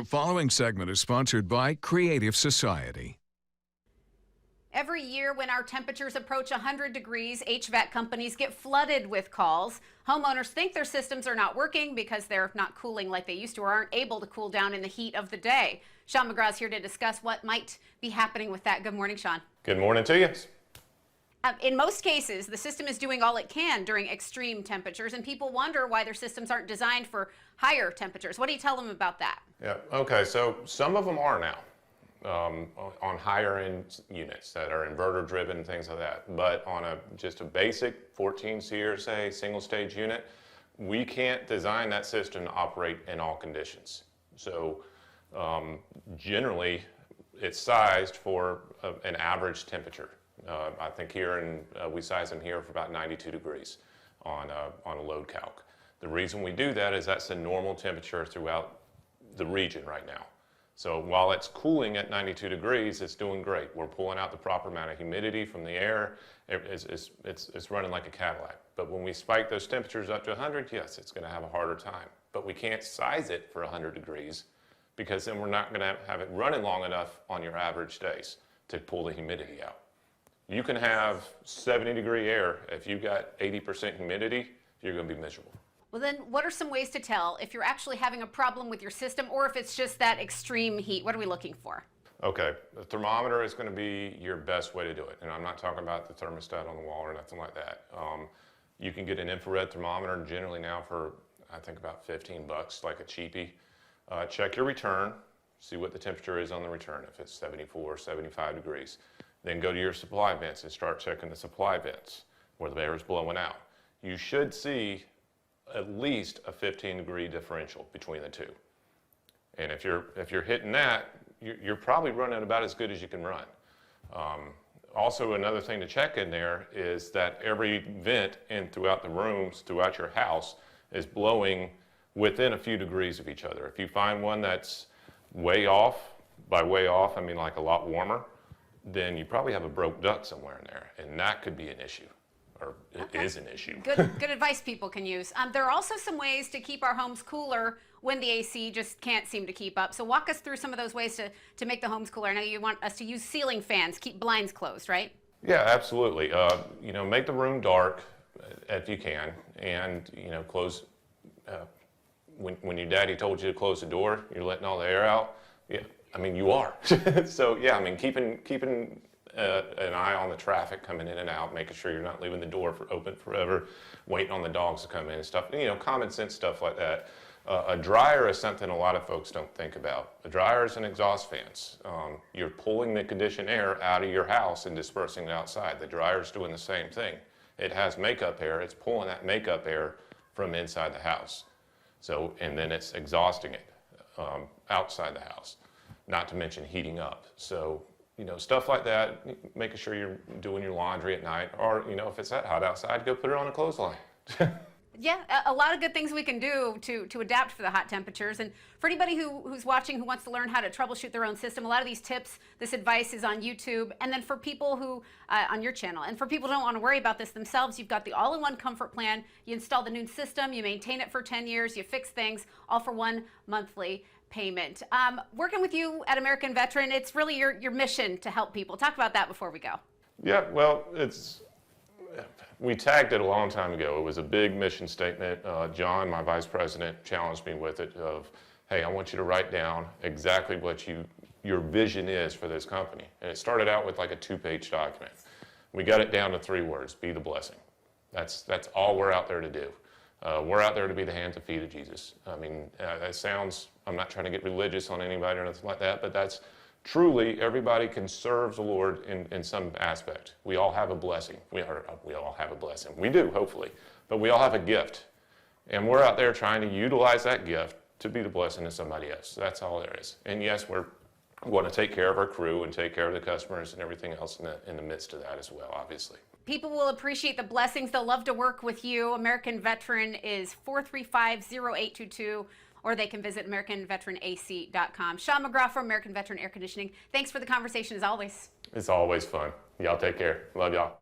The following segment is sponsored by Creative Society. Every year when our temperatures approach 100 degrees, HVAC companies get flooded with calls. Homeowners think their systems are not working because they're not cooling like they used to or aren't able to cool down in the heat of the day. Sean McGraw's here to discuss what might be happening with that. Good morning, Sean. Good morning to you. In most cases, the system is doing all it can during extreme temperatures, and people wonder why their systems aren't designed for higher temperatures. What do you tell them about that? Yeah, okay, so some of them are now on higher end units that are inverter driven and things like that. But on just a basic 14 SEER, say, single stage unit, we can't design that system to operate in all conditions. So generally, it's sized for an average temperature. I think here we size them here for about 92 degrees on a load calc. The reason we do that is that's the normal temperature throughout the region right now. So while it's cooling at 92 degrees, it's doing great. We're pulling out the proper amount of humidity from the air. It's running like a Cadillac. But when we spike those temperatures up to 100, yes, it's going to have a harder time. But we can't size it for 100 degrees because then we're not going to have it running long enough on your average days to pull the humidity out. You can have 70-degree air. If you've got 80% humidity, you're going to be miserable. Well, then what are some ways to tell if you're actually having a problem with your system or if it's just that extreme heat? What are we looking for? Okay, the thermometer is going to be your best way to do it. And I'm not talking about the thermostat on the wall or nothing like that. You can get an infrared thermometer generally now for, I think, about 15 bucks, like a cheapie. Check your return, see what the temperature is on the return, if it's 74 or 75 degrees. Then go to your supply vents and start checking the supply vents where the air is blowing out. You should see at least a 15-degree differential between the two. And if you're hitting that, you're probably running about as good as you can run. Also, another thing to check in there is that every vent throughout the rooms, throughout your house, is blowing within a few degrees of each other. If you find one that's way off, by way off, I mean like a lot warmer, then you probably have a broke duct somewhere in there, and that could be an issue, or it is an issue. Good advice people can use. There are also some ways to keep our homes cooler when the AC just can't seem to keep up. So walk us through some of those ways to make the homes cooler. I know you want us to use ceiling fans, keep blinds closed, right? Yeah, absolutely. Make the room dark if you can, and close. When your daddy told you to close the door, you're letting all the air out. Yeah, I mean you are. So yeah, I mean keeping an eye on the traffic coming in and out, making sure you're not leaving the door open forever, waiting on the dogs to come in and stuff. Common sense stuff like that. A dryer is something a lot of folks don't think about. A dryer is an exhaust fans. You're pulling the conditioned air out of your house and dispersing it outside. The dryer is doing the same thing. It has makeup air. It's pulling that makeup air from inside the house. So, and then it's exhausting it outside the house, not to mention heating up. So, stuff like that, making sure you're doing your laundry at night, or, if it's that hot outside, go put it on a clothesline. Yeah, a lot of good things we can do to adapt for the hot temperatures. And for anybody who's watching who wants to learn how to troubleshoot their own system, a lot of these tips, this advice is on YouTube. And then for people who, on your channel, and for people who don't want to worry about this themselves, you've got the all-in-one comfort plan. You install the new system, you maintain it for 10 years, you fix things, all for one monthly payment. Working with you at American Veteran, it's really your mission to help people. Talk about that before we go. Yeah, well, we tagged it a long time ago. It was a big mission statement. John, my vice president, challenged me with it of, hey, I want you to write down exactly what your vision is for this company. And it started out with like a 2-page document. We got it down to 3 words: be the blessing. That's all we're out there to do. We're out there to be the hands and feet of Jesus. I mean, that sounds, I'm not trying to get religious on anybody or anything like that, but that's truly, everybody can serve the Lord in some aspect. We all have a blessing. We all have a blessing. We do, hopefully. But we all have a gift. And we're out there trying to utilize that gift to be the blessing to somebody else. That's all there is. And yes, we want to take care of our crew and take care of the customers and everything else in the midst of that as well, obviously. People will appreciate the blessings. They'll love to work with you. American Veteran is 435-0822. Or they can visit AmericanVeteranAC.com. Sean McGraw from American Veteran Air Conditioning. Thanks for the conversation as always. It's always fun. Y'all take care. Love y'all.